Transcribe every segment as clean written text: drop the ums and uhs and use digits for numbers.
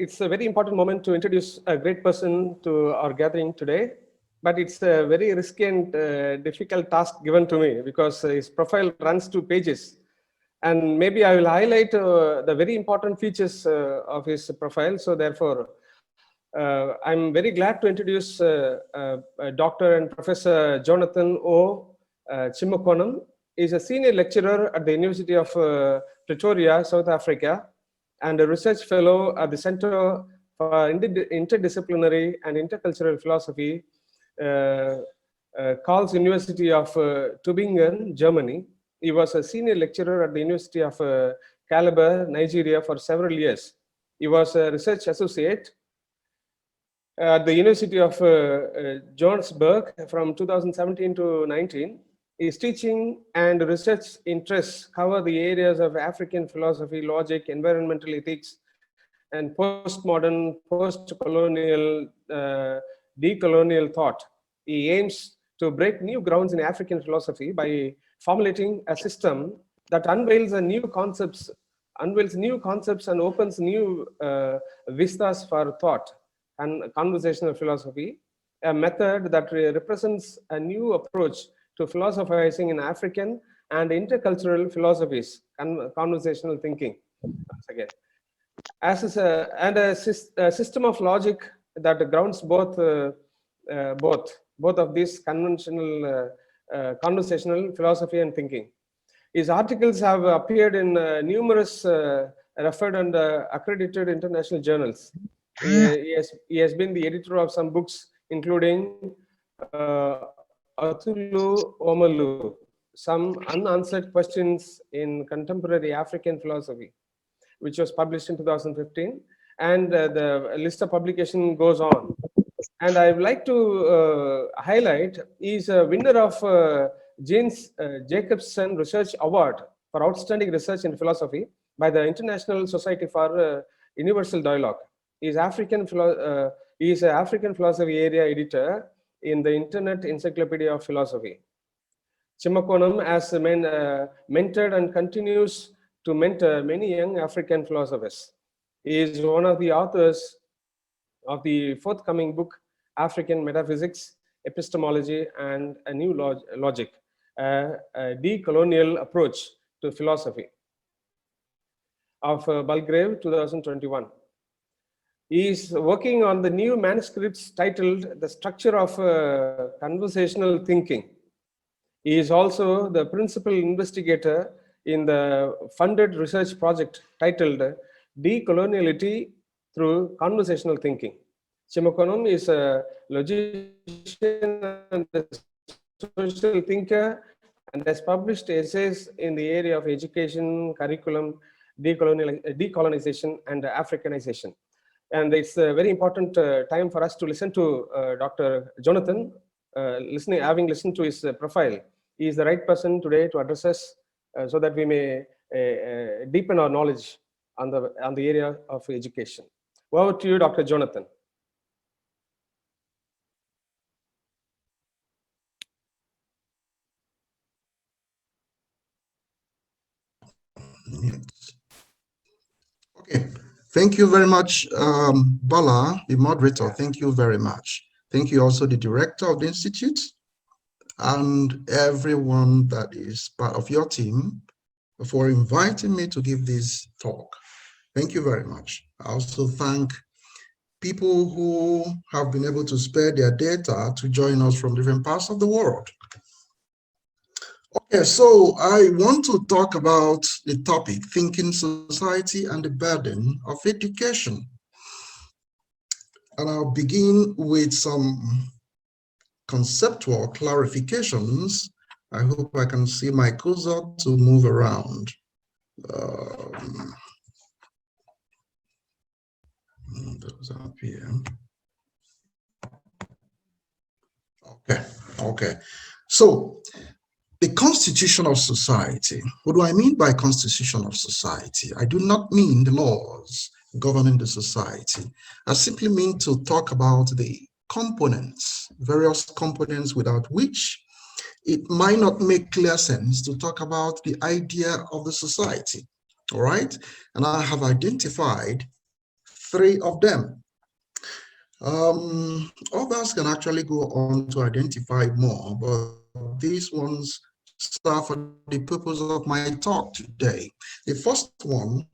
It's a very important moment to introduce a great person to our gathering today, but it's a very risky and difficult task given to me because his profile runs 2 pages. And maybe I will highlight the very important features of his profile. So therefore, I'm very glad to introduce Dr. and Professor Jonathan O. Chimakonam. He's a senior lecturer at the University of Pretoria, South Africa, and a research fellow at the Center for Interdisciplinary and Intercultural Philosophy, Karls University of Tübingen, Germany. He was a senior lecturer at the University of Calabar, Nigeria for several years. He was a research associate at the University of Johannesburg from 2017 to 19. His teaching and research interests cover the areas of African philosophy, logic, environmental ethics, and postmodern, post-colonial, decolonial thought. He aims to break new grounds in African philosophy by formulating a system that unveils new concepts and opens new vistas for thought and conversational philosophy, a method that represents a new approach to philosophizing in African and intercultural philosophies, conversational thinking. Once again, a system of logic that grounds both of these conversational philosophy and thinking. His articles have appeared in numerous referred and accredited international journals. He has been the editor of some books, including Atulu Omalu, Some Unanswered Questions in Contemporary African Philosophy, which was published in 2015. And the list of publication goes on. And I would like to highlight, he's a winner of James Jacobson Research Award for Outstanding Research in Philosophy by the International Society for Universal Dialogue. He's an African philosophy area editor in the Internet Encyclopedia of Philosophy. Chimakonam has mentored and continues to mentor many young African philosophers. He is one of the authors of the forthcoming book, African Metaphysics, Epistemology, and a New Logic, a decolonial approach to philosophy, of Belgrave, 2021. He is working on the new manuscripts titled The Structure of Conversational Thinking. He is also the principal investigator in the funded research project titled Decoloniality through Conversational Thinking. Chimakonam is a logician and a social thinker and has published essays in the area of education, curriculum, decolonization, and Africanization. And it's a very important time for us to listen to Dr. Jonathan. Having listened to his profile, he is the right person today to address us so that we may deepen our knowledge on the area of education. Over to you, Dr. Jonathan. Okay, thank you very much, Bala, the moderator. Thank you very much. Thank you also the director of the Institute and everyone that is part of your team for inviting me to give this talk. Thank you very much. I also thank people who have been able to spare their data to join us from different parts of the world. Okay, so I want to talk about the topic, thinking society and the burden of education. And I'll begin with some conceptual clarifications. I hope I can see my cursor to move around. Those up here. Okay. So The constitution of society. What do I mean by constitution of society? I do not mean the laws governing the society. I simply mean to talk about the components, various components without which it might not make clear sense to talk about the idea of the society. All right? And I have identified three of them. Others can actually go on to identify more, but these ones serve for the purpose of my talk today. The first one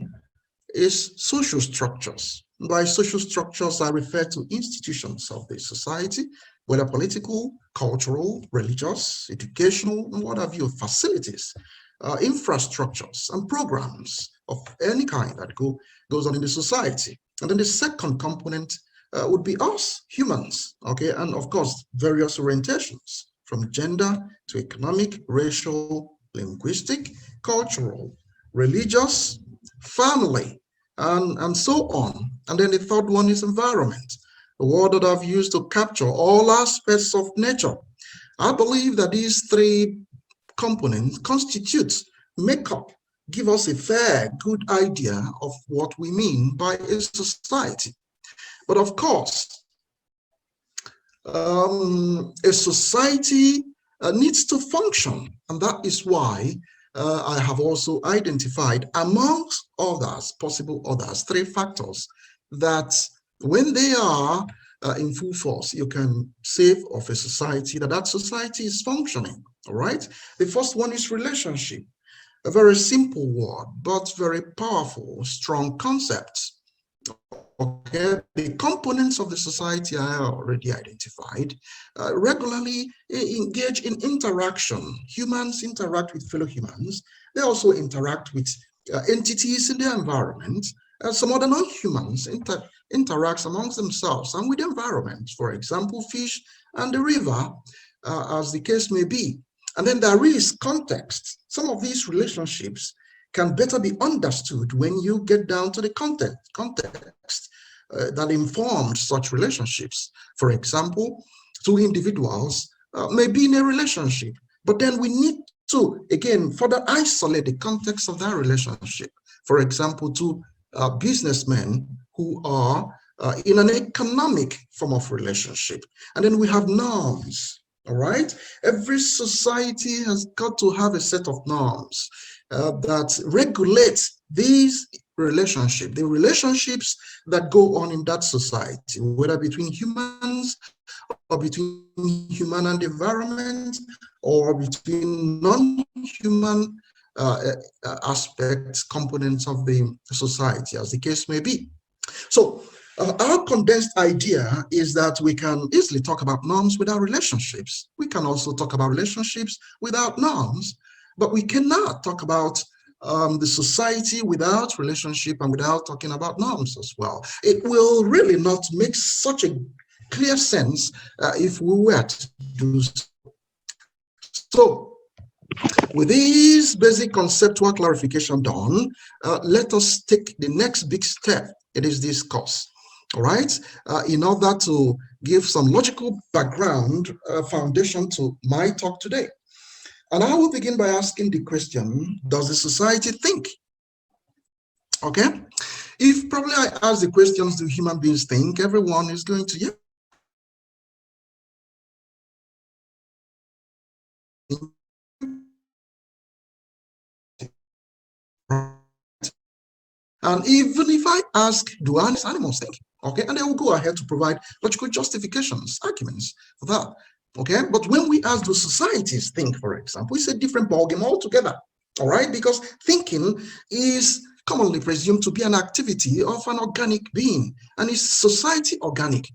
is social structures. By social structures, I refer to institutions of the society, whether political, cultural, religious, educational, and what have you, facilities, infrastructures, and programs of any kind that goes on in the society. And then the second component would be us, humans, okay? And of course, various orientations, from gender to economic, racial, linguistic, cultural, religious, family, and so on. And then the third one is environment, the word that I've used to capture all aspects of nature. I believe that these three components make up, give us a fair, good idea of what we mean by a society. But of course, a society needs to function, and that is why I have also identified, amongst others, possible others, three factors that when they are in full force, you can say of a society that society is functioning, all right? The first one is relationship, a very simple word, but very powerful, strong concept. Okay, the components of the society I already identified regularly engage in interaction. Humans interact with fellow humans. They also interact with entities in their environment. Some other non-humans interact amongst themselves and with the environment. For example, fish and the river, as the case may be. And then there is context. Some of these relationships can better be understood when you get down to the context that informed such relationships. For example, two individuals may be in a relationship, but then we need to, again, further isolate the context of that relationship. For example, two businessmen who are in an economic form of relationship. And then we have norms, all right? Every society has got to have a set of norms that regulate these relationships, the relationships that go on in that society, whether between humans or between human and environment or between non-human aspects, components of the society, as the case may be. So our condensed idea is that we can easily talk about norms without relationships. We can also talk about relationships without norms, but we cannot talk about the society without relationship and without talking about norms as well. It will really not make such a clear sense if we were to do so. So, with this basic conceptual clarification done, let us take the next big step. It is this course, all right? In order to give some logical background foundation to my talk today. And I will begin by asking the question, does the society think? Okay? If probably I ask the questions, do human beings think? Everyone is going to, yeah. And even if I ask, do animals think? Okay, and they will go ahead to provide logical justifications, arguments for that. Okay, but when we ask, do societies think, for example, it's a different ballgame altogether. All right, because thinking is commonly presumed to be an activity of an organic being, and is society organic?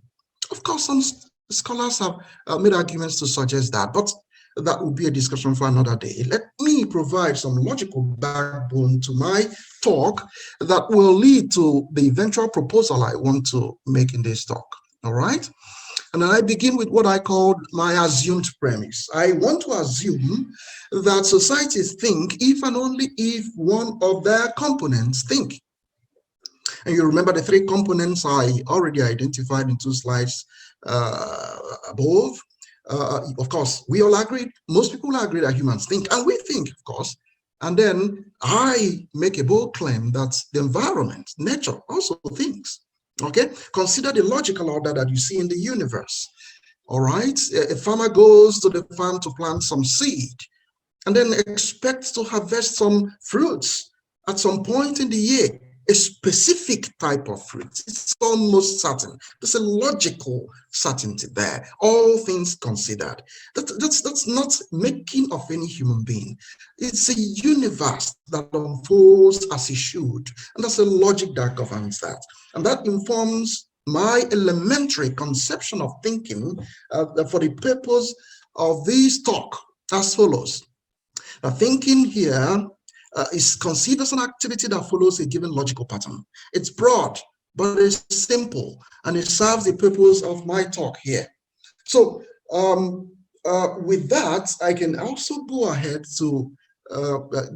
Of course, some scholars have made arguments to suggest that, but that will be a discussion for another day. Let me provide some logical backbone to my talk that will lead to the eventual proposal I want to make in this talk. All right? And I begin with what I call my assumed premise. I want to assume that societies think if and only if one of their components think. And you remember the three components I already identified in two slides above. of course, we all agree, most people agree that humans think, and we think, of course. And then I make a bold claim that the environment, nature, also thinks. Okay, consider the logical order that you see in the universe. All right, a farmer goes to the farm to plant some seed and then expects to harvest some fruits at some point in the year, a specific type of fruit. It's almost certain. There's a logical certainty there, all things considered. That's not making of any human being. It's a universe that unfolds as it should, and that's a logic that governs that. And that informs my elementary conception of thinking for the purpose of this talk as follows. Now, thinking here is considered as an activity that follows a given logical pattern. It's broad, but it's simple, and it serves the purpose of my talk here. So with that, I can also go ahead to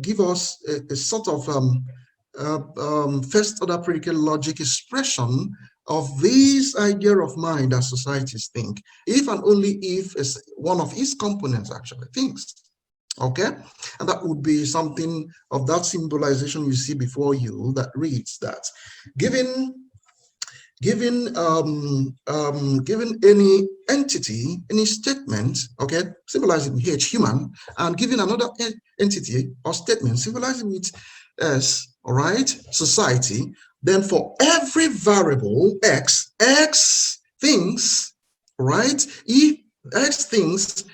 give us a sort of first order predicate logic expression of this idea of mind that societies think, if and only if one of its components actually thinks. Okay, and that would be something of that symbolization you see before you that reads that given any entity, any statement, okay, symbolizing with H, human, and given another entity or statement symbolizing with S, all right, society, then for every variable X things, right, if X things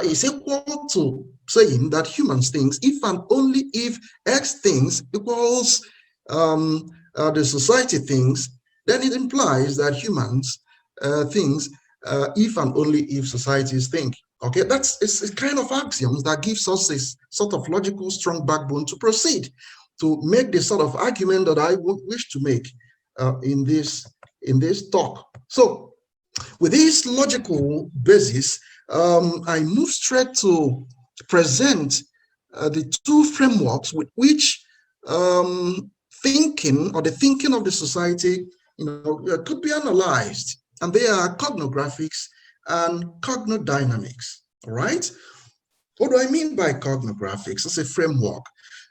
is equal to saying that humans things if and only if X things equals the society things, then it implies that humans things if and only if societies think. Okay, it's a kind of axioms that gives us this sort of logical strong backbone to proceed to make the sort of argument that I would wish to make in this talk. So with this logical basis, I move straight to present the two frameworks with which thinking or the thinking of the society, could be analyzed, and they are cognographics and cognodynamics. All right. What do I mean by cognographics? It's a framework.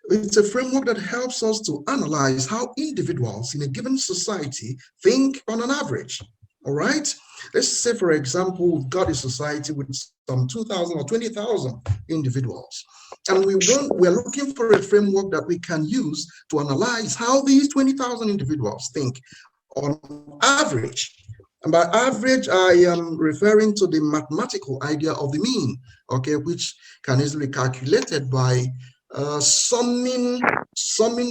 It's a framework that helps us to analyze how individuals in a given society think on an average. All right. Let's say, for example, we've got a society with some 2,000 or 20,000 individuals, and we're looking for a framework that we can use to analyze how these 20,000 individuals think on average. And by average, I am referring to the mathematical idea of the mean, okay, which can easily be calculated by summing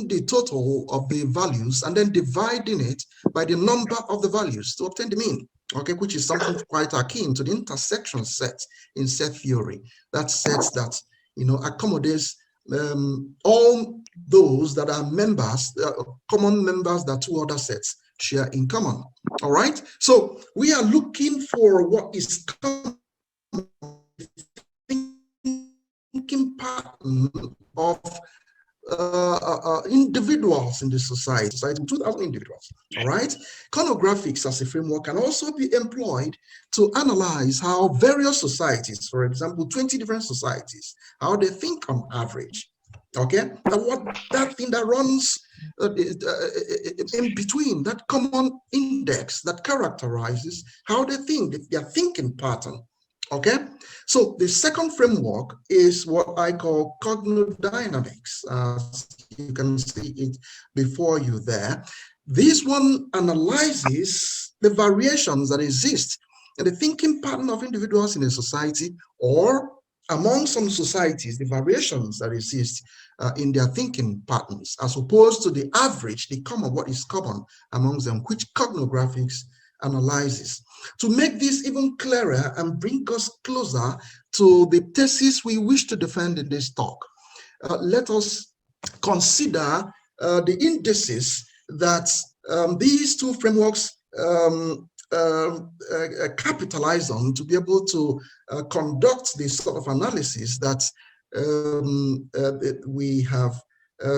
the total of the values and then dividing it by the number of the values to obtain the mean, okay, which is something quite akin to the intersection set in set theory. That sets that, accommodates all those that are members, common members that two other sets share in common. All right, so we are looking for what is common thinking pattern of individuals in the society 2,000 individuals. All right, conographics as a framework can also be employed to analyze how various societies, for example 20 different societies, how they think on average. Okay, and what that thing that runs in between, that common index that characterizes how they think, their thinking pattern. Okay, so the second framework is what I call cognodynamics. You can see it before you there. This one analyzes the variations that exist in the thinking pattern of individuals in a society, or among some societies, the variations that exist in their thinking patterns, as opposed to the average, the common, what is common amongst them, which cognographics analyzes. To make this even clearer and bring us closer to the thesis we wish to defend in this talk, let us consider the indices that these two frameworks capitalize on to be able to conduct this sort of analysis that we have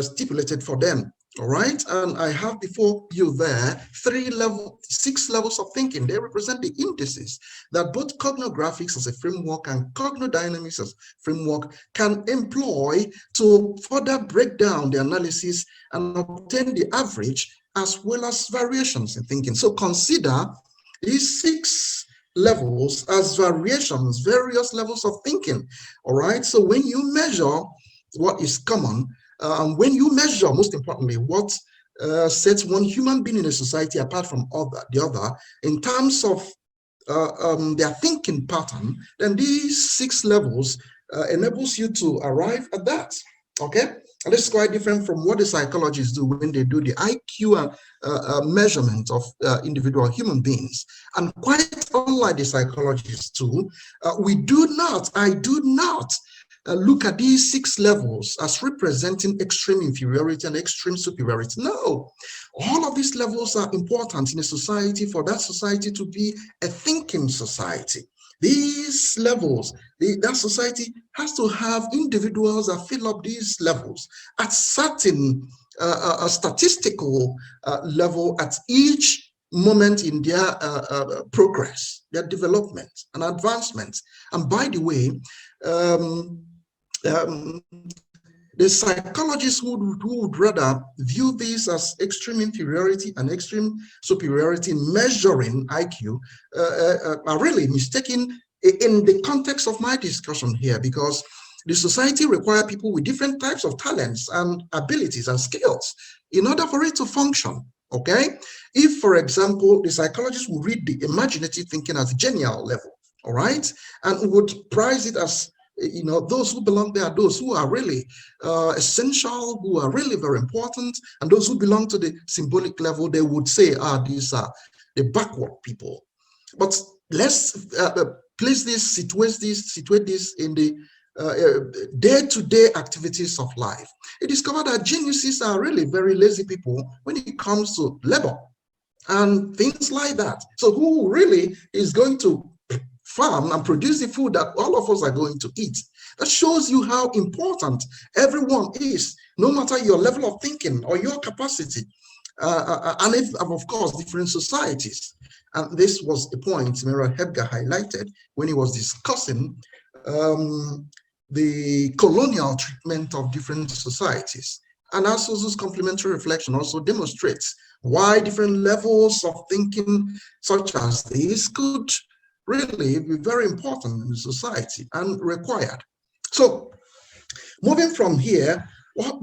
stipulated for them. All right, and I have before you there 6 levels of thinking. They represent the indices that both cognographics as a framework and cognodynamics as framework can employ to further break down the analysis and obtain the average as well as variations in thinking. So consider these 6 levels as variations, various levels of thinking. All right, so when you measure what is common, when you measure, most importantly, what sets one human being in a society apart from the other in terms of their thinking pattern, then these 6 levels enables you to arrive at that. Okay, and this is quite different from what the psychologists do when they do the IQ measurement of individual human beings. And quite unlike the psychologists too, I do not look at these 6 levels as representing extreme inferiority and extreme superiority. No, all of these levels are important in a society for that society to be a thinking society. These levels, that society has to have individuals that fill up these levels at certain statistical level at each moment in their progress, their development and advancement. And by the way, the psychologists who would rather view this as extreme inferiority and extreme superiority in measuring IQ are really mistaken in the context of my discussion here, because the society requires people with different types of talents and abilities and skills in order for it to function. Okay, if, for example, the psychologists would read the imaginative thinking as a genial level, all right, and would prize it as, you know, those who belong there are those who are really essential, who are really very important, and those who belong to the symbolic level, they would say, these are the backward people. But let's place this, situate this in the day-to-day activities of life. It discovered that geniuses are really very lazy people when it comes to labor and things like that. So who really is going to farm and produce the food that all of us are going to eat? That shows you how important everyone is, no matter your level of thinking or your capacity, and if, of course, different societies. And this was a point Mira Hebger highlighted when he was discussing the colonial treatment of different societies. And also this complementary reflection also demonstrates why different levels of thinking such as this could really be very important in society and required. So moving from here, what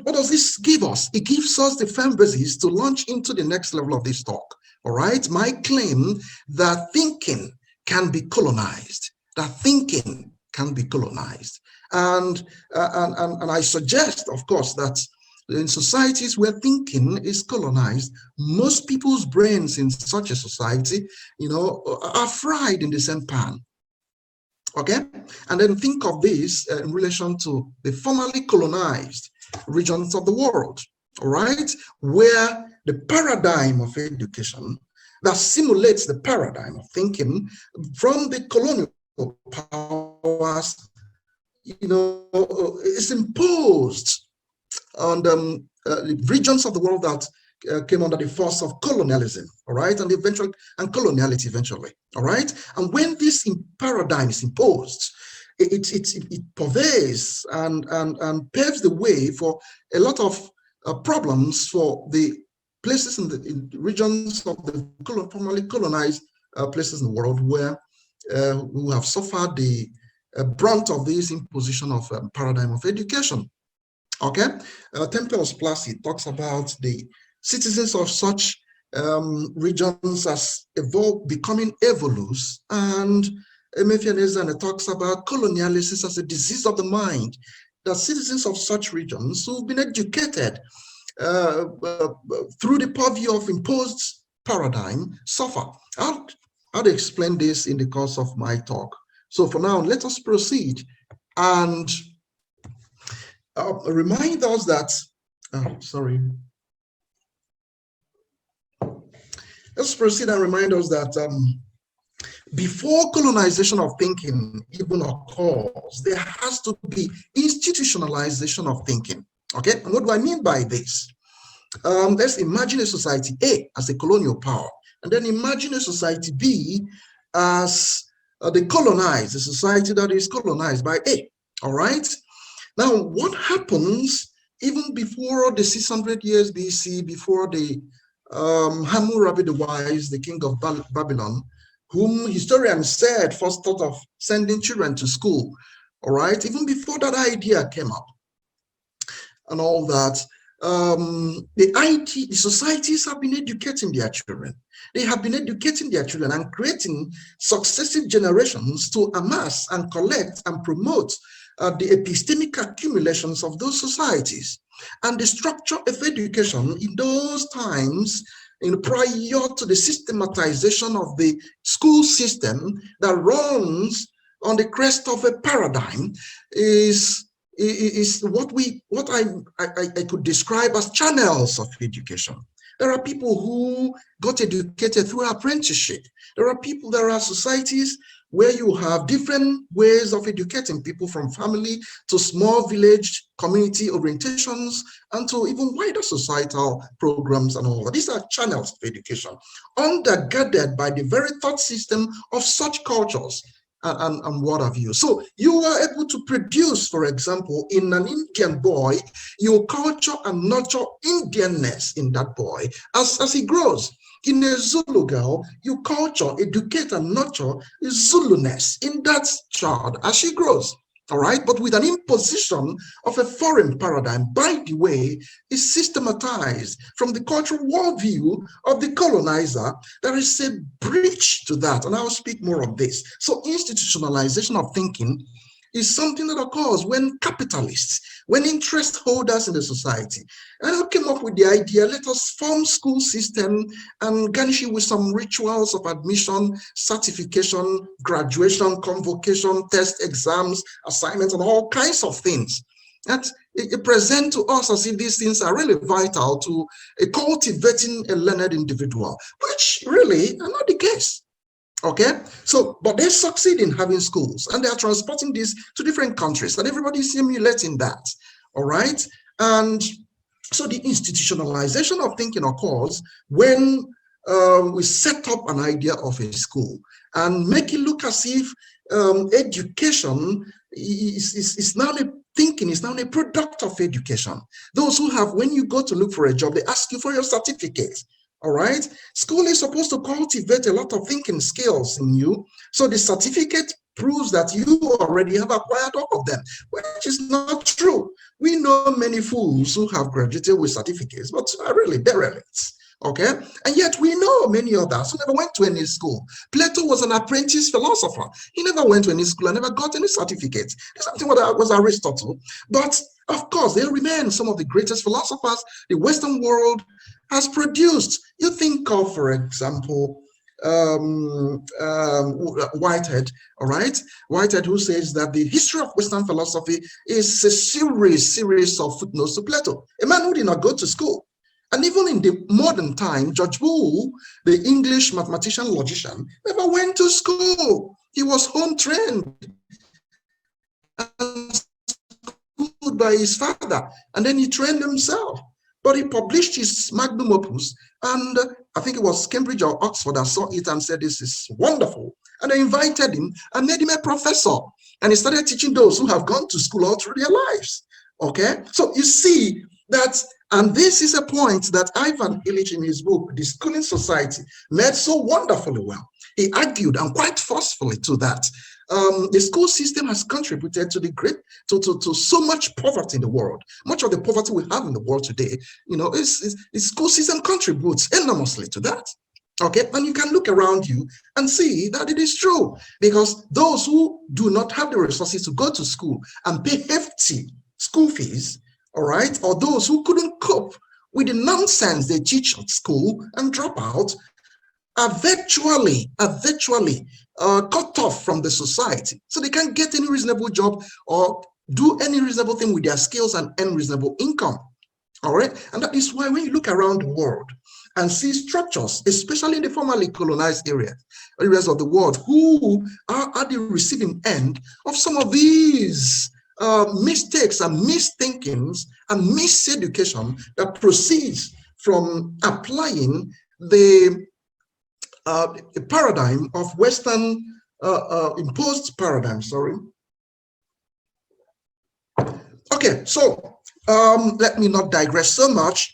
does this give us? It gives us the firm basis to launch into the next level of this talk. All right, my claim that thinking can be colonized, that thinking can be colonized. And I suggest, of course, that in societies where thinking is colonized, most people's brains in such a society, you know, are fried in the same pan. Okay, and then think of this in relation to the formerly colonized regions of the world, all right, where the paradigm of education that simulates the paradigm of thinking from the colonial powers, you know, is imposed on the regions of the world that came under the force of colonialism, all right, and eventually, and coloniality eventually, all right. And when this paradigm is imposed, it pervades and paves the way for a lot of problems for the places in the regions of the formerly colonized places in the world where who have suffered the brunt of this imposition of paradigm of education. Okay, Temple's Placid talks about the citizens of such regions as becoming evolus, and Mechanicalism talks about colonialism as a disease of the mind, that citizens of such regions who've been educated through the purview of imposed paradigm suffer. I'll explain this in the course of my talk. So for now, let us proceed and remind us that, let's proceed and remind us that before colonization of thinking even occurs, there has to be institutionalization of thinking. Okay, and what do I mean by this? Let's imagine a society A as a colonial power, and then imagine a society B as the colonized, a society that is colonized by A. All right. Now, what happens even before the 600 years BC, before the Hammurabi the Wise, the king of Babylon, whom historians said first thought of sending children to school, all right, even before that idea came up and all that, the societies have been educating their children. They have been educating their children and creating successive generations to amass and collect and promote the epistemic accumulations of those societies. And the structure of education in those times, prior to the systematization of the school system that runs on the crest of a paradigm, is what I could describe as channels of education. There are people who got educated through apprenticeship. There are societies where you have different ways of educating people, from family to small village community orientations and to even wider societal programs and all that. These are channels of education undergirded by the very thought system of such cultures. And what have you. So you are able to produce, for example, in an Indian boy, you culture and nurture Indianness in that boy as he grows. In a Zulu girl, you culture, educate, and nurture Zuluness in that child as she grows. All right, but with an imposition of a foreign paradigm, by the way, is systematized from the cultural worldview of the colonizer. There is a breach to that, and I'll speak more of this. So institutionalization of thinking is something that occurs when capitalists, when interest holders in the society, and I came up with the idea, let us form school system and garnish it with some rituals of admission, certification, graduation, convocation, test, exams, assignments, and all kinds of things. That it present to us as if these things are really vital to cultivating a learned individual, which really are not the case. Okay, so, but they succeed in having schools, and they are transporting this to different countries, and everybody is simulating that. All right, and so the institutionalization of thinking occurs when we set up an idea of a school and make it look as if education is now a thinking is now a product of education. Those who have, when you go to look for a job, they ask you for your certificate. All right. School is supposed to cultivate a lot of thinking skills in you. So the certificate proves that you already have acquired all of them, which is not true. We know many fools who have graduated with certificates, but are really derelicts. Okay. And yet we know many others who never went to any school. Plato was an apprentice philosopher. He never went to any school and never got any certificate. Something was Aristotle. But of course, they remain some of the greatest philosophers the Western world has produced. You think of, for example, Whitehead, all right? Whitehead, who says that the history of Western philosophy is a series of footnotes to Plato, a man who did not go to school. And even in the modern time, George Boole, the English mathematician logician, never went to school. He was home trained and schooled by his father, and then he trained himself. But he published his magnum opus, and I think it was Cambridge or Oxford that saw it and said, this is wonderful. And they invited him and made him a professor. And he started teaching those who have gone to school all through their lives. Okay? So you see that, and this is a point that Ivan Illich in his book, The Schooling Society, made so wonderfully well. He argued, and quite forcefully, to that. The school system has contributed to to so much poverty in the world. Much of the poverty we have in the world today, the school system contributes enormously to that. Okay, and you can look around you and see that it is true, because those who do not have the resources to go to school and pay hefty school fees, all right, or those who couldn't cope with the nonsense they teach at school and drop out, are virtually cut off from the society. So they can't get any reasonable job or do any reasonable thing with their skills and earn reasonable income. All right. And that is why when you look around the world and see structures, especially in the formerly colonized areas of the world, who are at the receiving end of some of these mistakes and misthinkings and miseducation that proceeds from applying the paradigm of Western imposed paradigm, sorry. Okay, so let me not digress so much.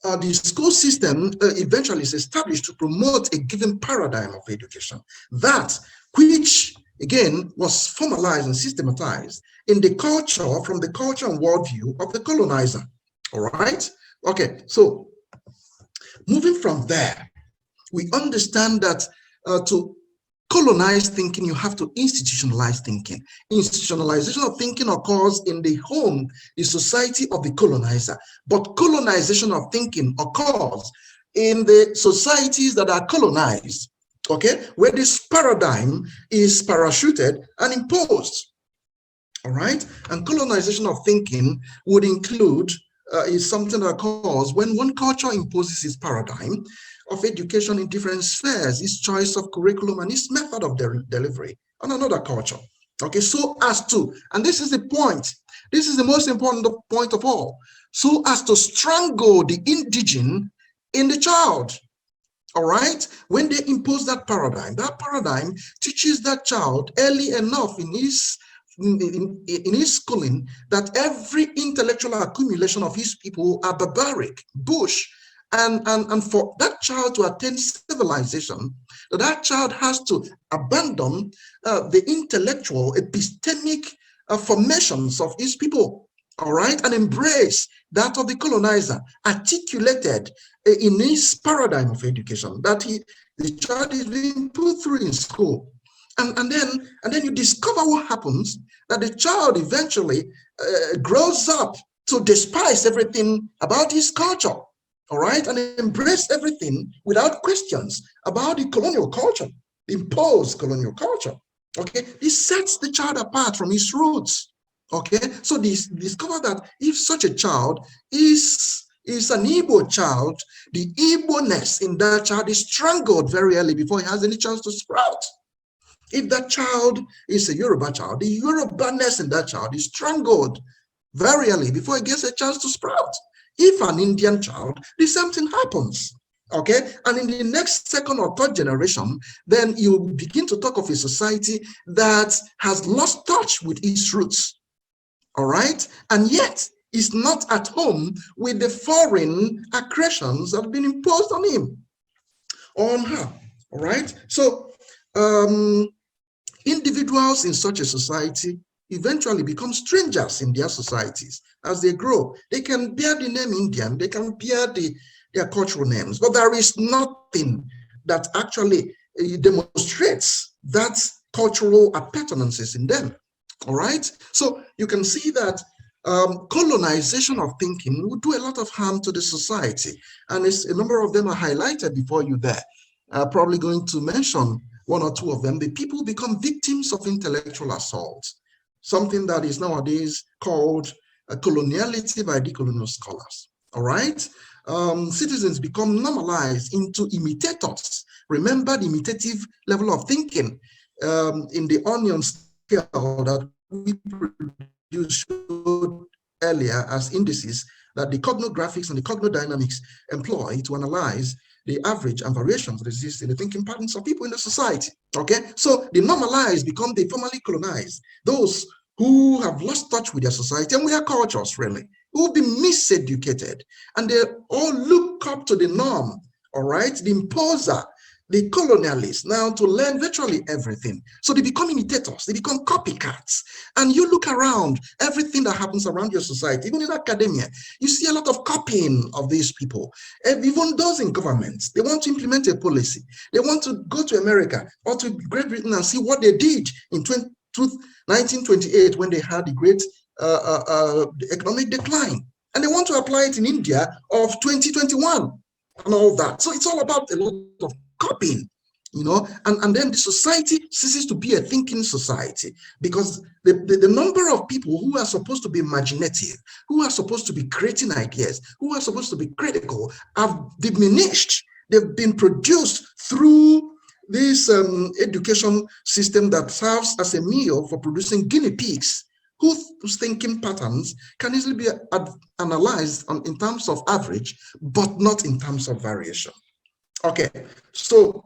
The school system eventually is established to promote a given paradigm of education, that which, again, was formalized and systematized in the culture, from the culture and worldview of the colonizer. All right? Okay, so moving from there, we understand that to colonize thinking, you have to institutionalize thinking. Institutionalization of thinking occurs in the home, the society of the colonizer. But colonization of thinking occurs in the societies that are colonized, okay, where this paradigm is parachuted and imposed. All right? And colonization of thinking would include is something that occurs when one culture imposes its paradigm of education in different spheres, its choice of curriculum and its method of delivery on another culture. Okay, so as to, and this is the point, this is the most important point of all, so as to strangle the indigene in the child. All right, when they impose that paradigm teaches that child early enough in his schooling that every intellectual accumulation of his people are barbaric, bush, and for that child to attain civilization, that child has to abandon the intellectual epistemic formations of his people, all right, and embrace that of the colonizer, articulated in his paradigm of education that the child is being put through in school. And then you discover what happens, that the child eventually grows up to despise everything about his culture, all right, and embrace everything without questions about the colonial culture, the imposed colonial culture. Okay, this sets the child apart from his roots. Okay, so discover that if such a child is an Igbo child, the Igbo-ness in that child is strangled very early before he has any chance to sprout. If that child is a Yoruba child, the Yoruba-ness in that child is strangled very early before he gets a chance to sprout. If an Indian child, the same thing happens. Okay, and in the next second or third generation, then you begin to talk of a society that has lost touch with its roots. All right, and yet is not at home with the foreign aggressions that have been imposed on him or on her. All right, so individuals in such a society eventually become strangers in their societies as they grow. They can bear the name Indian, they can bear their cultural names, but there is nothing that actually demonstrates that cultural appurtenances in them. All right, so you can see that colonization of thinking would do a lot of harm to the society, and a number of them are highlighted before you there. Probably going to mention one or two of them. The people become victims of intellectual assault, something that is nowadays called coloniality by decolonial scholars. All right, citizens become normalized into imitators. Remember the imitative level of thinking in the onion scale that we produced earlier as indices that the cognographics and the cognodynamics employ to analyze the average and variations that exist in the thinking patterns of people in the society. Okay, so the normalized become the formerly colonized, those who have lost touch with their society and with their cultures, really, who have been miseducated, and they all look up to the norm, all right, the imposer, the colonialists, now to learn virtually everything. So they become imitators, they become copycats. And you look around, everything that happens around your society, even in academia, you see a lot of copying of these people. Even those in government, they want to implement a policy. They want to go to America or to Great Britain and see what they did in 1928 when they had the great economic decline. And they want to apply it in India of 2021 and all that. So it's all about a lot of copying, you know, and then the society ceases to be a thinking society because the number of people who are supposed to be imaginative, who are supposed to be creating ideas, who are supposed to be critical, have diminished. They've been produced through this education system that serves as a meal for producing guinea pigs whose thinking patterns can easily be analyzed in terms of average, but not in terms of variation. Okay, so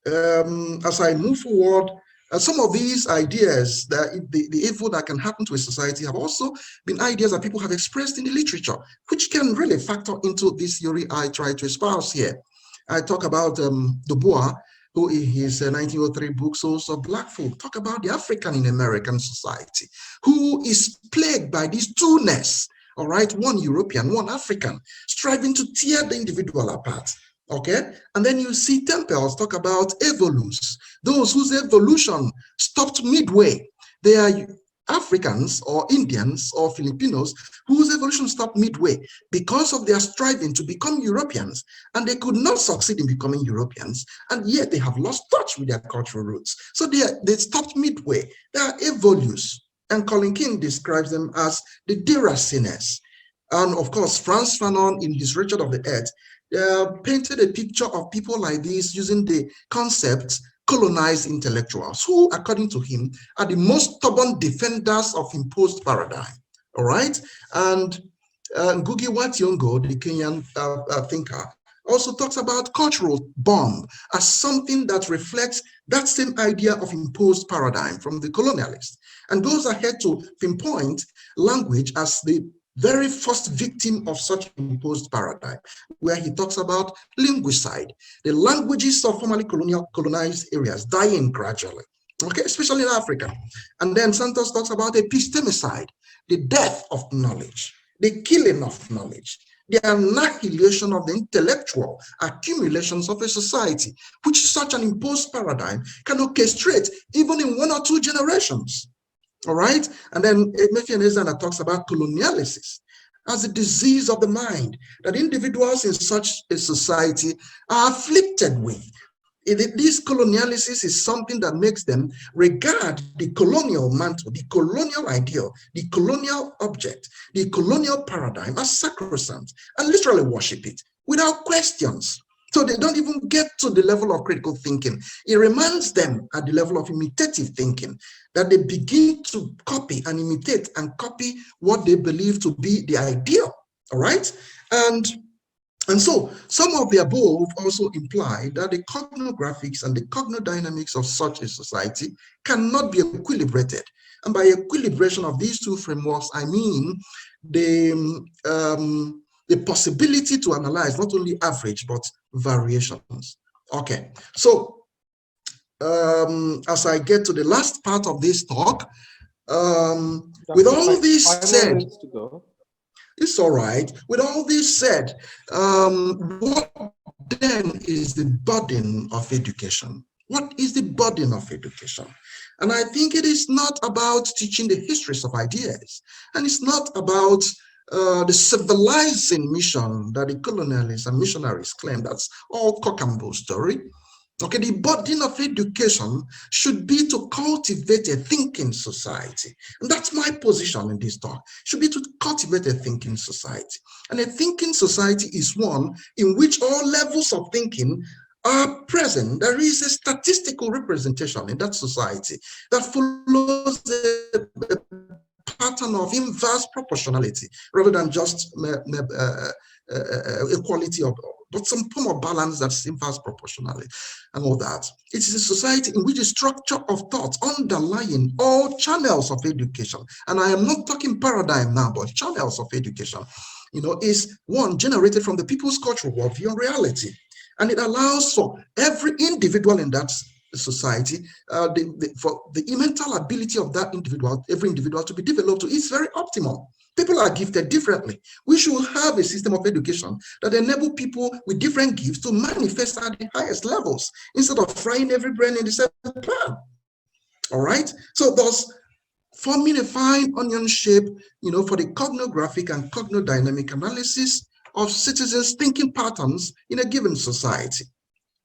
as I move forward, some of these ideas, that the evil that can happen to a society, have also been ideas that people have expressed in the literature, which can really factor into this theory I try to espouse here. I talk about Du Bois, who in his 1903 book, Souls of Black Folk, talk about the African in American society, who is plagued by this two-ness, all right, one European, one African, striving to tear the individual apart. Okay, and then you see Temples talk about evolus, those whose evolution stopped midway. They are Africans or Indians or Filipinos whose evolution stopped midway because of their striving to become Europeans, and they could not succeed in becoming Europeans, and yet they have lost touch with their cultural roots. So they stopped midway. They are evolus, and Colin King describes them as the deracines. And of course, Frantz Fanon, in his Richard of the Earth, painted a picture of people like this using the concept colonized intellectuals, who, according to him, are the most stubborn defenders of imposed paradigm. All right, and Ngugi wa Thiong'o, the Kenyan thinker, also talks about cultural bomb as something that reflects that same idea of imposed paradigm from the colonialists, and goes ahead to pinpoint language as the very first victim of such imposed paradigm, where he talks about linguicide, the languages of formerly colonized areas dying gradually, okay, especially in Africa. And then Santos talks about epistemicide, the death of knowledge, the killing of knowledge, the annihilation of the intellectual accumulations of a society, which such an imposed paradigm can orchestrate even in 1 or 2 generations. All right, and then Mefianezana talks about colonialism as a disease of the mind that individuals in such a society are afflicted with. This colonialism is something that makes them regard the colonial mantle, the colonial ideal, the colonial object, the colonial paradigm as sacrosanct, and literally worship it without questions. So they don't even get to the level of critical thinking. It reminds them at the level of imitative thinking that they begin to copy and imitate and copy what they believe to be the ideal, all right? And so some of the above also imply that the cognographics and the cognodynamics of such a society cannot be equilibrated. And by equilibration of these two frameworks, I mean the possibility to analyze not only average, but variations. Okay, so as I get to the last part of this talk, with all this said, it's all right. With all this said, what then is the burden of education? What is the burden of education? And I think it is not about teaching the histories of ideas, and it's not about the civilizing mission that the colonialists and missionaries claim. That's all cock and bull story. Okay, the burden of education should be to cultivate a thinking society. And that's my position in this talk, should be to cultivate a thinking society. And a thinking society is one in which all levels of thinking are present. There is a statistical representation in that society that follows a pattern of inverse proportionality rather than just equality of, but some form of balance that's inverse proportionality and all that. It is a society in which the structure of thought underlying all channels of education, and I am not talking paradigm now, but channels of education, is one generated from the people's cultural worldview and reality. And it allows for every individual in that society, for the mental ability of that individual, every individual to be developed to is very optimal. People are gifted differently. We should have a system of education that enable people with different gifts to manifest at the highest levels instead of frying every brain in the same pan. All right? So thus, forming a fine onion shape, for the cognographic and cognodynamic analysis of citizens' thinking patterns in a given society.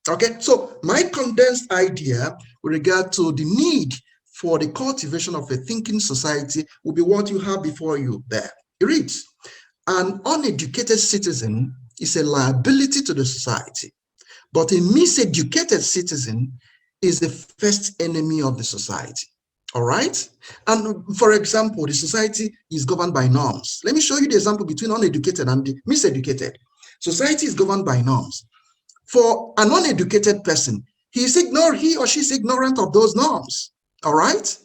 Okay, so my condensed idea with regard to the need for the cultivation of a thinking society will be what you have before you there. It reads, an uneducated citizen is a liability to the society, but a miseducated citizen is the first enemy of the society. All right. And for example, the society is governed by norms. Let me show you the example between uneducated and the miseducated. Society is governed by norms. For an uneducated person, he or she is ignorant of those norms. All right.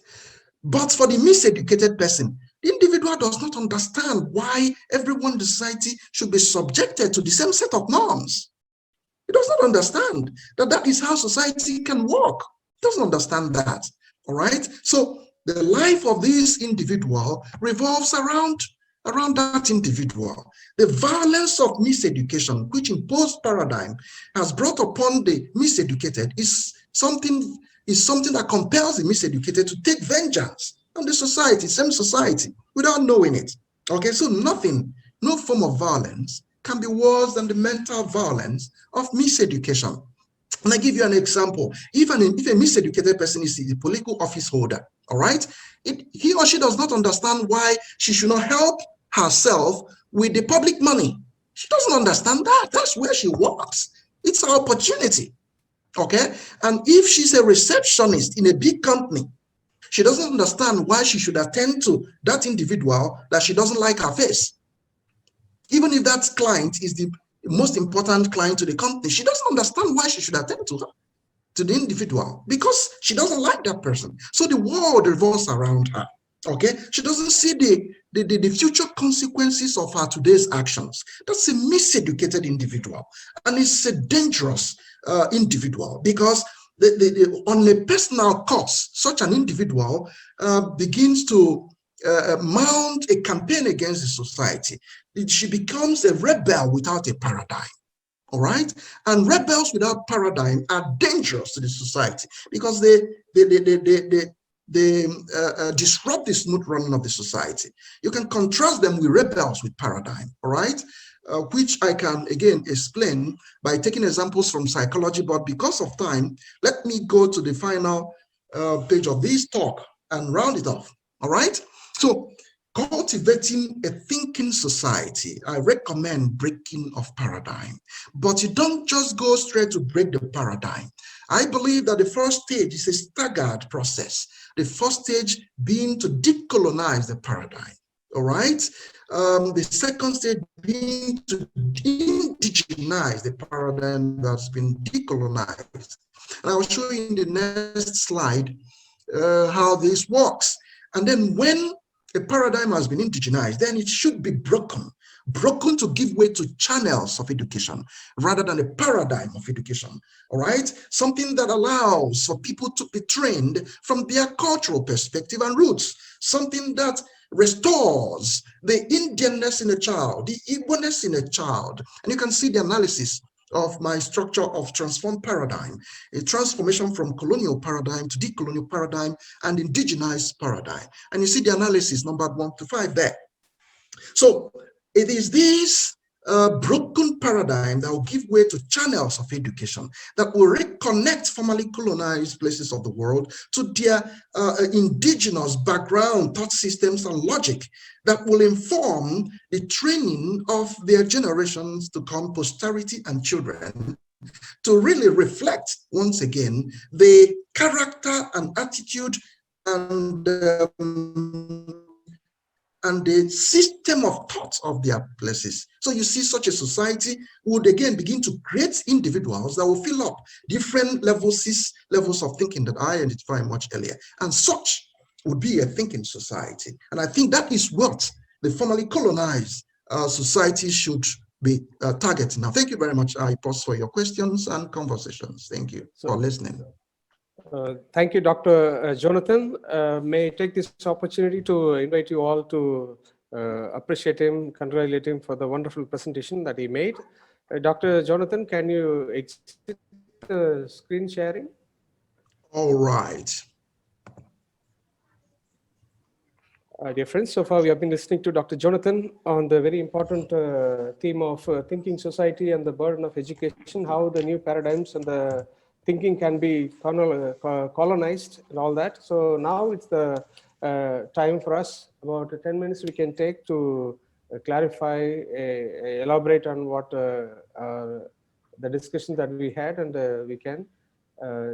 But for the miseducated person, the individual does not understand why everyone in the society should be subjected to the same set of norms. He does not understand that that is how society can work. He doesn't understand that. All right. So the life of this individual revolves around that individual. The violence of miseducation, which imposed paradigm has brought upon the miseducated, is something that compels the miseducated to take vengeance on the society, same society, without knowing it. Okay, so no form of violence can be worse than the mental violence of miseducation. And I give you an example. If a miseducated person is a political office holder, all right, he or she does not understand why she should not help herself with the public money. She doesn't understand that. That's where she works. It's her opportunity. Okay. And if she's a receptionist in a big company, she doesn't understand why she should attend to that individual that she doesn't like her face. Even if that client is the most important client to the company, she doesn't understand why she should attend to her, to the individual, because she doesn't like that person. So the world revolves around her. Okay, she doesn't see the future consequences of her today's actions. That's a miseducated individual, and it's a dangerous individual, because on a personal cost, such an individual begins to mount a campaign against the society. She becomes a rebel without a paradigm. All right, and rebels without paradigm are dangerous to the society, because they disrupt the smooth running of the society. You can contrast them with rebels with paradigm. All right, which I can again explain by taking examples from psychology, but because of time, let me go to the final page of this talk and round it off. All right, so cultivating a thinking society, I recommend breaking of paradigm. But you don't just go straight to break the paradigm. I believe that the first stage is a staggered process. The first stage being to decolonize the paradigm. All right. The second stage being to indigenize the paradigm that's been decolonized. And I'll show you in the next slide how this works. And then when a paradigm has been indigenized, then it should be broken to give way to channels of education rather than a paradigm of education. All right, something that allows for people to be trained from their cultural perspective and roots, something that restores the Indianness in a child, the Igbo-ness in a child. And you can see the analysis of my structure of transformed paradigm, a transformation from colonial paradigm to decolonial paradigm and indigenized paradigm. And you see the analysis numbered 1 to 5 there. So it is this broken paradigm that will give way to channels of education that will reconnect formerly colonized places of the world to their indigenous background, thought systems, and logic that will inform the training of their generations to come, posterity and children, to really reflect once again the character and attitude and the system of thought of their places. So you see, such a society would again begin to create individuals that will fill up different levels of thinking that I identified much earlier. And such would be a thinking society. And I think that is what the formerly colonized society should be targeting. Now, thank you very much. I pause for your questions and conversations. Thank you for listening. Thank you, Dr. Jonathan. May I take this opportunity to invite you all to appreciate him, congratulate him for the wonderful presentation that he made. Dr. Jonathan, can you exit the screen sharing? All right. Dear friends, so far we have been listening to Dr. Jonathan on the very important theme of thinking society and the burden of education, how the new paradigms and the thinking can be colonized and all that. So now it's the time for us, about 10 minutes we can take to clarify, elaborate on what the discussion that we had, and we can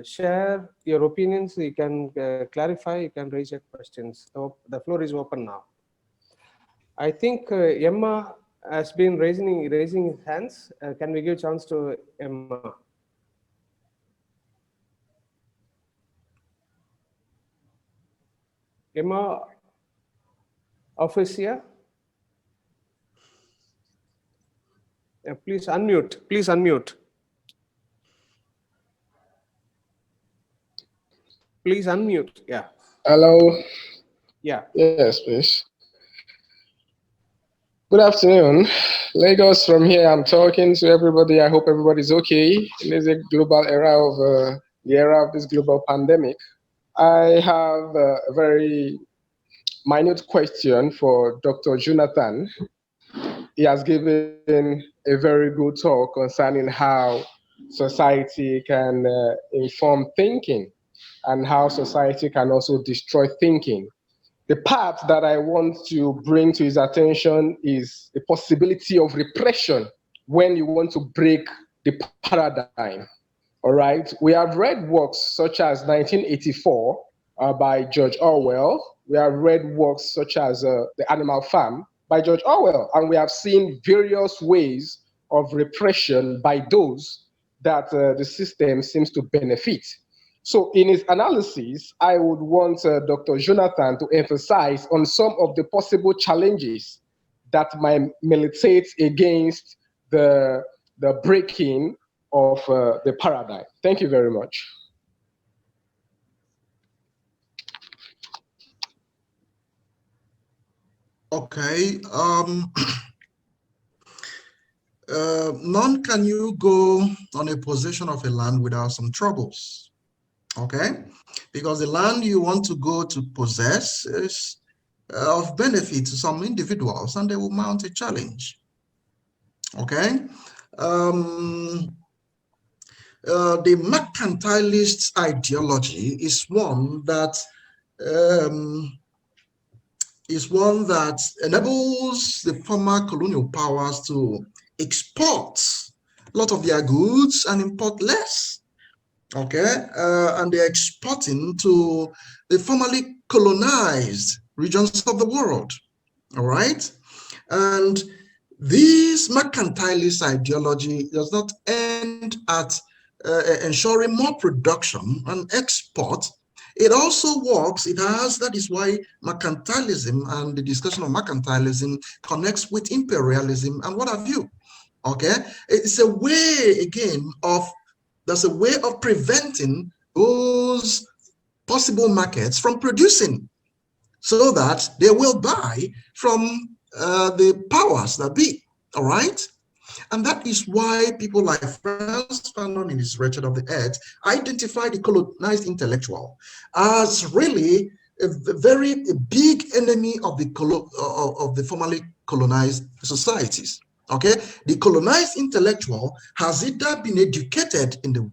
share your opinions. You can clarify. You can raise your questions. The floor is open now. I think Emma has been raising his hands. Can we give chance to Emma? Emma Officia? Please unmute. Please unmute. Please unmute. Yeah. Hello. Yeah. Yes, please. Good afternoon. Lagos from here. I'm talking to everybody. I hope everybody's okay in this global era of the era of this global pandemic. I have a very minute question for Dr. Jonathan. He has given a very good talk concerning how society can inform thinking and how society can also destroy thinking. The part that I want to bring to his attention is the possibility of repression when you want to break the paradigm. All right, we have read works such as 1984 by George Orwell. We have read works such as The Animal Farm by George Orwell, and we have seen various ways of repression by those that the system seems to benefit. So in his analysis, I would want Dr. Jonathan to emphasize on some of the possible challenges that might militate against the breaking of the paradigm. Thank you very much. Okay. None can you go on a possession of a land without some troubles. Okay, because the land you want to go to possess is of benefit to some individuals, and they will mount a challenge. Okay. The mercantilist ideology is one that enables the former colonial powers to export a lot of their goods and import less. Okay, and they're exporting to the formerly colonized regions of the world. All right, and this mercantilist ideology does not end at ensuring more production and export. It also works, that is why mercantilism and the discussion of mercantilism connects with imperialism and what have you. Okay, it's a way again there's a way of preventing those possible markets from producing so that they will buy from the powers that be. All right. And that is why people like Franz Fanon in his Wretched of the Earth identify the colonized intellectual as really a very big enemy of the formerly colonized societies. Okay, the colonized intellectual has either been educated in the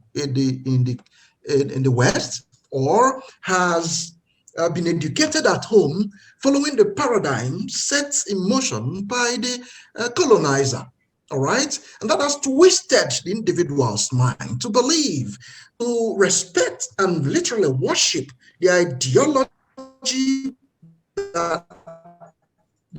West or has been educated at home following the paradigm set in motion by the colonizer. All right, and that has twisted the individual's mind to believe, to respect, and literally worship the ideology that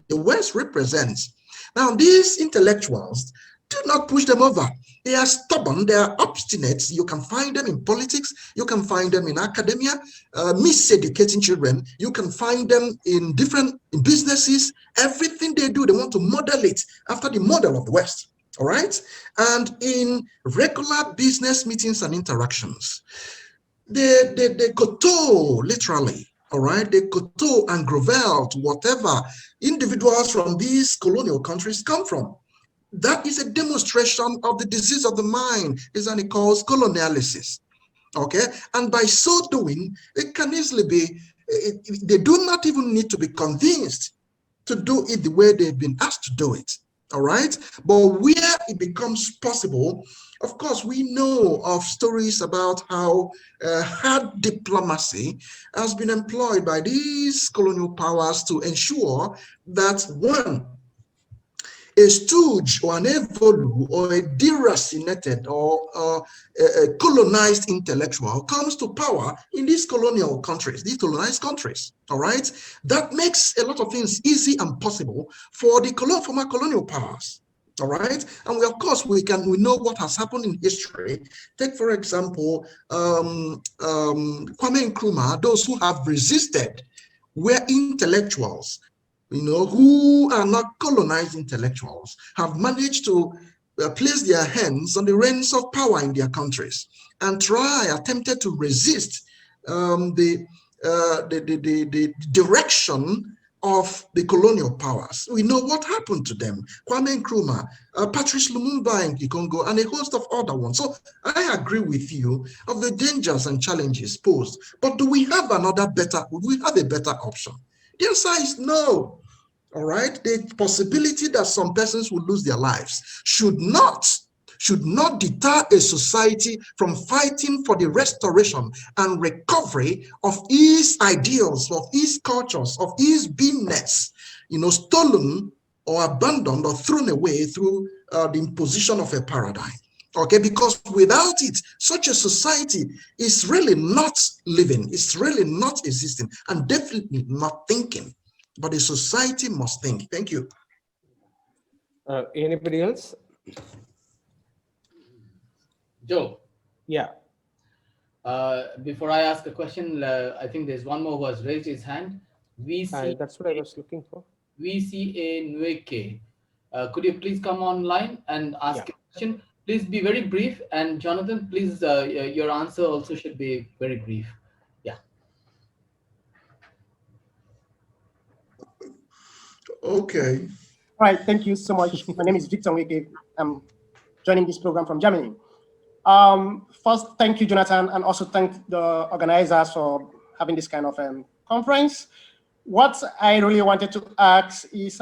the West represents. Now, these intellectuals, do not push them over. They are stubborn, they are obstinate. You can find them in politics, you can find them in academia, miseducating children. You can find them in different businesses. Everything they do, they want to model it after the model of the West. All right? And in regular business meetings and interactions, they koto, literally. All right, they koto and grovel to whatever individuals from these colonial countries come from. That is a demonstration of the disease of the mind, is what it calls colonialism. Okay, and by so doing, it can easily be, they do not even need to be convinced to do it the way they've been asked to do it. All right, but where it becomes possible, of course, we know of stories about how hard diplomacy has been employed by these colonial powers to ensure that, one, a stooge or an evolu or a deracinated or a colonized intellectual comes to power in these colonial countries, these colonized countries, all right? That makes a lot of things easy and possible for the former colonial powers. All right, and we, of course, we know what has happened in history. Take, for example, Kwame Nkrumah. Those who have resisted were intellectuals, who are not colonized intellectuals, have managed to place their hands on the reins of power in their countries and attempted to resist the direction of the colonial powers. We know what happened to them. Kwame Nkrumah, Patrice Lumumba in Congo, and a host of other ones. So I agree with you of the dangers and challenges posed. But do we have would we have a better option? The answer is no. All right? The possibility that some persons will lose their lives should not deter a society from fighting for the restoration and recovery of its ideals, of its cultures, of its beingness, stolen or abandoned or thrown away through the imposition of a paradigm. Okay, because without it, such a society is really not living, it's really not existing, and definitely not thinking. But a society must think. Thank you. Anybody else? Joe. Yeah. Before I ask a question, I think there's one more who has raised his hand. That's what I was looking for. VCA Nweke. Could you please come online and ask a question? Please be very brief. And Jonathan, please, your answer also should be very brief. Yeah. Okay. All right. Thank you so much. My name is Victor Nweke. I'm joining this program from Germany. First, thank you, Jonathan, and also thank the organizers for having this kind of conference. What I really wanted to ask is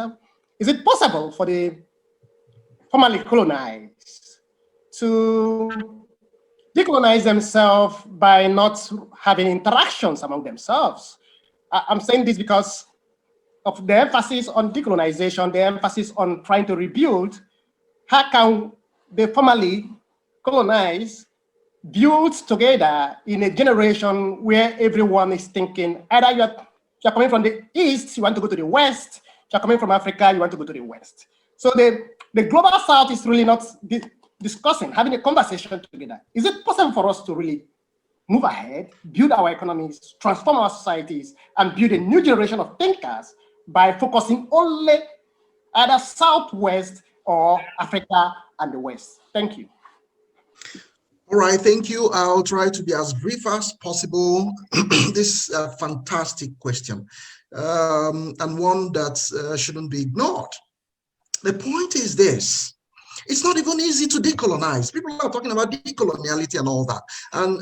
it possible for the formerly colonized to decolonize themselves by not having interactions among themselves? I'm saying this because of the emphasis on decolonization, the emphasis on trying to rebuild. How can the formerly colonized build together in a generation where everyone is thinking either you're coming from the East, you want to go to the West, you're coming from Africa, you want to go to the West. So the global South is really not discussing, having a conversation together. Is it possible for us to really move ahead, build our economies, transform our societies, and build a new generation of thinkers by focusing only either Southwest or Africa and the West? Thank you. All right, thank you. I'll try to be as brief as possible. This is a fantastic question, and one that shouldn't be ignored. The point is this: it's not even easy to decolonize. People are talking about decoloniality and all that. And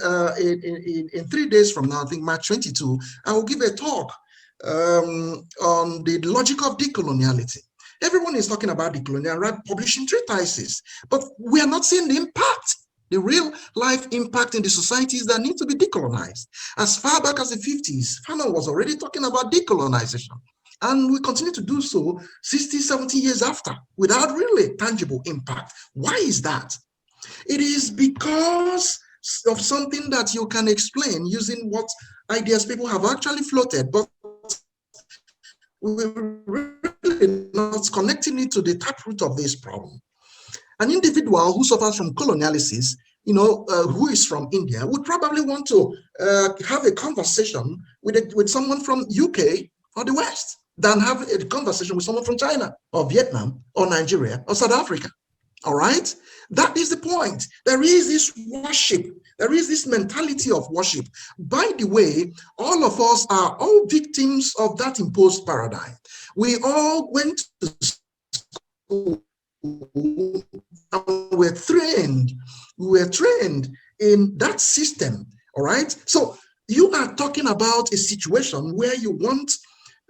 in 3 days from now, I think March 22, I will give a talk on the logic of decoloniality. Everyone is talking about decolonial, right? Publishing treatises, but we are not seeing the impact, the real life impact in the societies that need to be decolonized. As far back as the 50s, Fanon was already talking about decolonization. And we continue to do so 60, 70 years after without really tangible impact. Why is that? It is because of something that you can explain using what ideas people have actually floated, but we're really not connecting it to the taproot of this problem. An individual who suffers from colonialisis, who is from India, would probably want to have a conversation with someone from UK or the West than have a conversation with someone from China or Vietnam or Nigeria or South Africa. All right? That is the point. There is this worship. There is this mentality of worship. By the way, all of us are all victims of that imposed paradigm. We all went to school and we're trained. We were trained in that system. All right? So you are talking about a situation where you want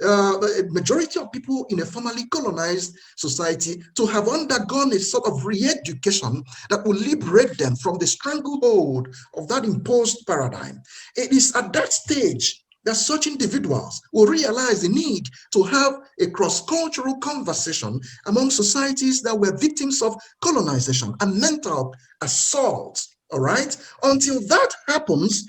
a majority of people in a formerly colonized society to have undergone a sort of re-education that will liberate them from the stranglehold of that imposed paradigm. It is at that stage that such individuals will realize the need to have a cross-cultural conversation among societies that were victims of colonization and mental assault, all right? Until that happens,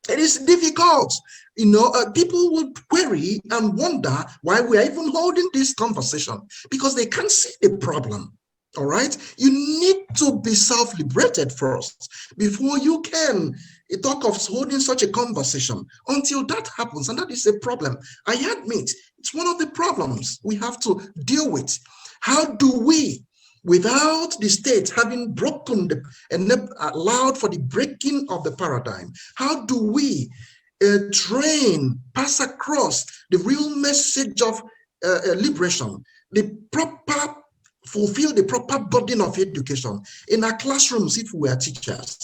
it is difficult. People will query and wonder why we are even holding this conversation, because they can't see the problem. All right, you need to be self-liberated first before you can talk of holding such a conversation. Until that happens, and that is a problem. I admit it's one of the problems we have to deal with. How do we, without the state having broken and allowed for the breaking of the paradigm, how do we pass across the real message of liberation, fulfill the proper burden of education in our classrooms if we are teachers,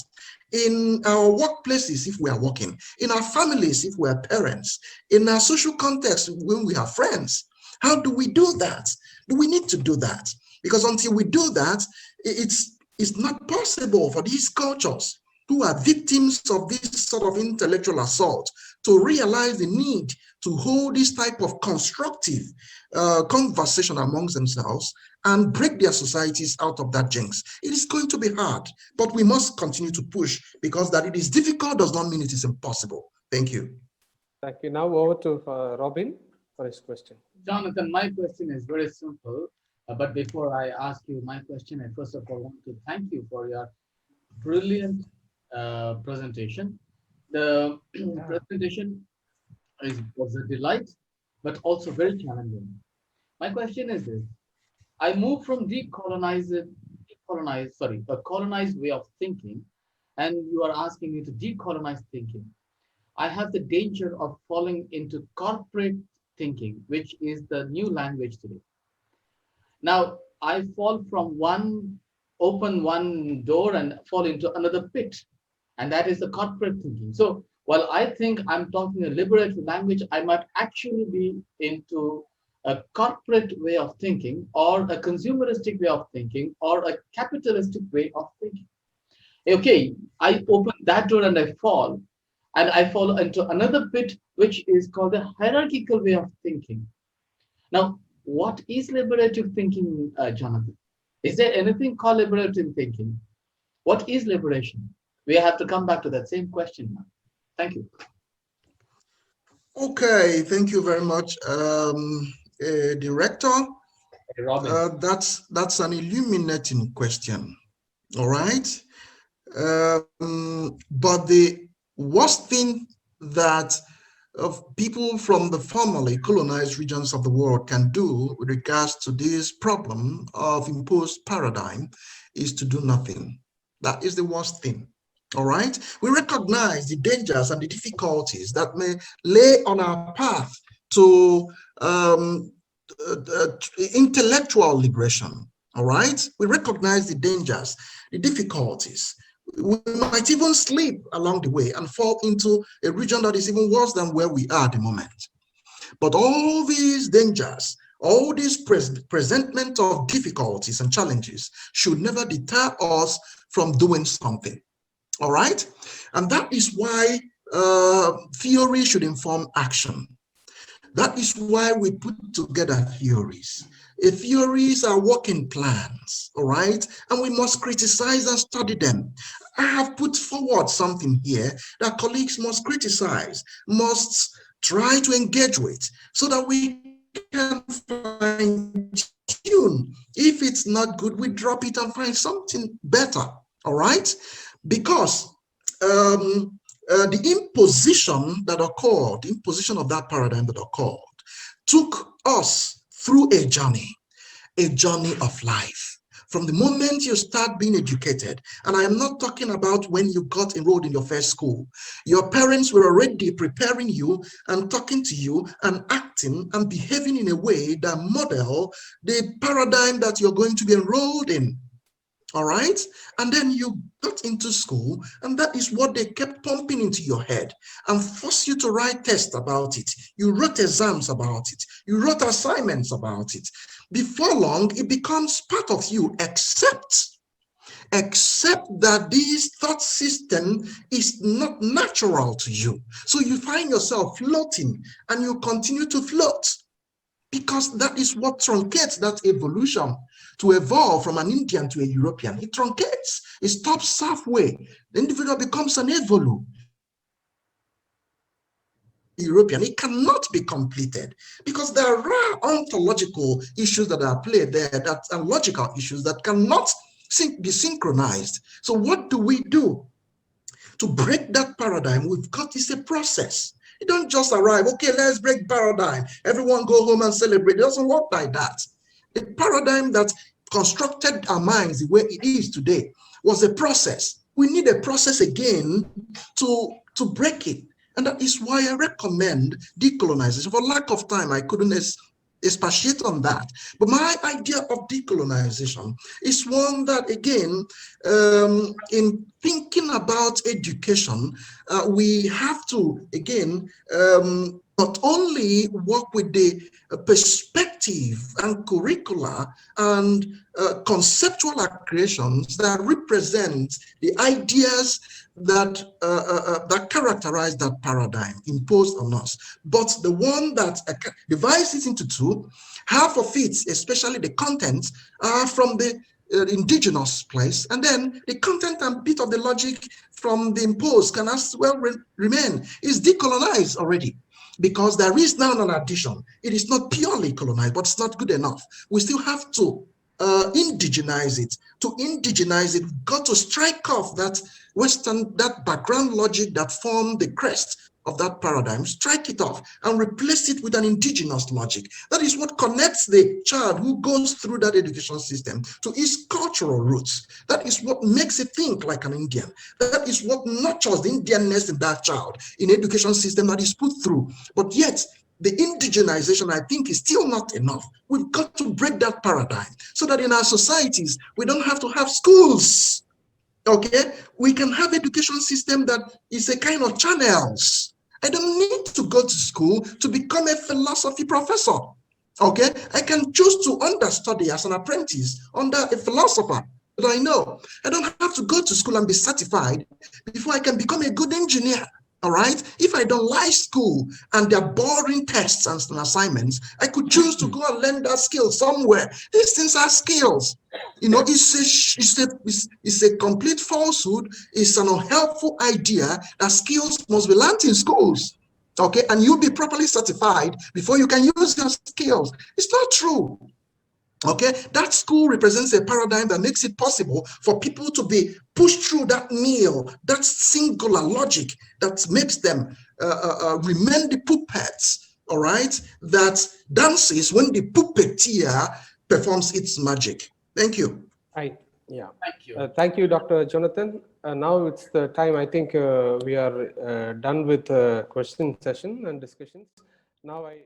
in our workplaces if we are working, in our families if we are parents, in our social context when we have friends? How do we do that? Do we need to do that? Because until we do that, it's not possible for these cultures who are victims of this sort of intellectual assault to realize the need to hold this type of constructive conversation amongst themselves and break their societies out of that jinx. It is going to be hard, but we must continue to push, because that it is difficult does not mean it is impossible. Thank you. Thank you. Now over to Robin for his question. Jonathan, my question is very simple. But before I ask you my question, I first of all want to thank you for your brilliant presentation. The presentation was a delight, but also very challenging. My question is this: I moved from a colonized way of thinking, and you are asking me to decolonize thinking. I have the danger of falling into corporate thinking, which is the new language today. Now, I fall from open one door and fall into another pit, and that is the corporate thinking. So while I think I'm talking a liberated language, I might actually be into a corporate way of thinking, or a consumeristic way of thinking, or a capitalistic way of thinking. Okay, I open that door and I fall into another pit, which is called the hierarchical way of thinking. Now, what is liberative thinking, Jonathan? Is there anything called liberative thinking? What is liberation? We have to come back to that same question now. Thank you. Okay, thank you very much, Director. Hey, Robin. That's an illuminating question. All right. But the worst thing that people from the formerly colonized regions of the world can do with regards to this problem of imposed paradigm is to do nothing. That is the worst thing. All right. We recognize the dangers and the difficulties that may lay on our path to intellectual liberation. All right. We recognize the dangers, the difficulties. We might even slip along the way and fall into a region that is even worse than where we are at the moment. But all these dangers, all these presentment of difficulties and challenges should never deter us from doing something. All right? And that is why theory should inform action. That is why we put together theories. Theories are working plans, all right? And we must criticize and study them. I have put forward something here that colleagues must criticize, must try to engage with, so that we can fine tune. If it's not good, we drop it and find something better, all right? Because the imposition that occurred, the imposition of that paradigm that occurred, took us through a journey of life. From the moment you start being educated, and I am not talking about when you got enrolled in your first school, your parents were already preparing you and talking to you and acting and behaving in a way that model the paradigm that you're going to be enrolled in. All right. And then you got into school, and that is what they kept pumping into your head and force you to write tests about it. You wrote exams about it. You wrote assignments about it. Before long, it becomes part of you, except except that this thought system is not natural to you. So you find yourself floating and you continue to float, because that is what truncates that evolution to evolve from an Indian to a European. It truncates, it stops halfway. The individual becomes an evolu. European, it cannot be completed because there are ontological issues that are played there, that are logical issues that cannot be synchronized. So what do we do to break that paradigm? We've got, it's a process. You don't just arrive, okay, let's break paradigm, everyone go home and celebrate. It doesn't work like that. The paradigm that constructed our minds the way it is today was a process. We need a process again to break it. And that is why I recommend decolonization. For lack of time, I couldn't expatiate on that. But my idea of decolonization is one that, again, in thinking about education, we have to, again, not only work with the perspective and curricula and conceptual creations that represent the ideas that that characterize that paradigm imposed on us, but the one that divides it into two, half of it, especially the content, are from the indigenous place, and then the content and bit of the logic from the imposed can as well remain. Is decolonized already, because there is now an addition. It is not purely colonized, but it's not good enough. We still have to indigenize it. To indigenize it, we've got to strike off that Western, that background logic that formed the crest of that paradigm, strike it off and replace it with an indigenous logic. That is what connects the child who goes through that education system to his cultural roots. That is what makes it think like an Indian. That is what nurtures the Indianness in that child in education system that is put through. But yet, the indigenization, I think, is still not enough. We've got to break that paradigm so that in our societies, we don't have to have schools. Okay, we can have education system that is a kind of channels. I don't need to go to school to become a philosophy professor. Okay, I can choose to understudy as an apprentice under a philosopher that I know. I don't have to go to school and be certified before I can become a good engineer. All right, if I don't like school and they're boring tests and assignments, I could choose to go and learn that skill somewhere. These things are skills. You know, it's a complete falsehood. It's an unhelpful idea that skills must be learned in schools. Okay, and you'll be properly certified before you can use your skills. It's not true. Okay, that school represents a paradigm that makes it possible for people to be pushed through that meal, that singular logic that makes them remain the puppets, all right, that dances when the puppeteer performs its magic. Thank you. Yeah. Thank you. Thank you, Dr. Jonathan. Now it's the time, I think we are done with question session and discussions. Now I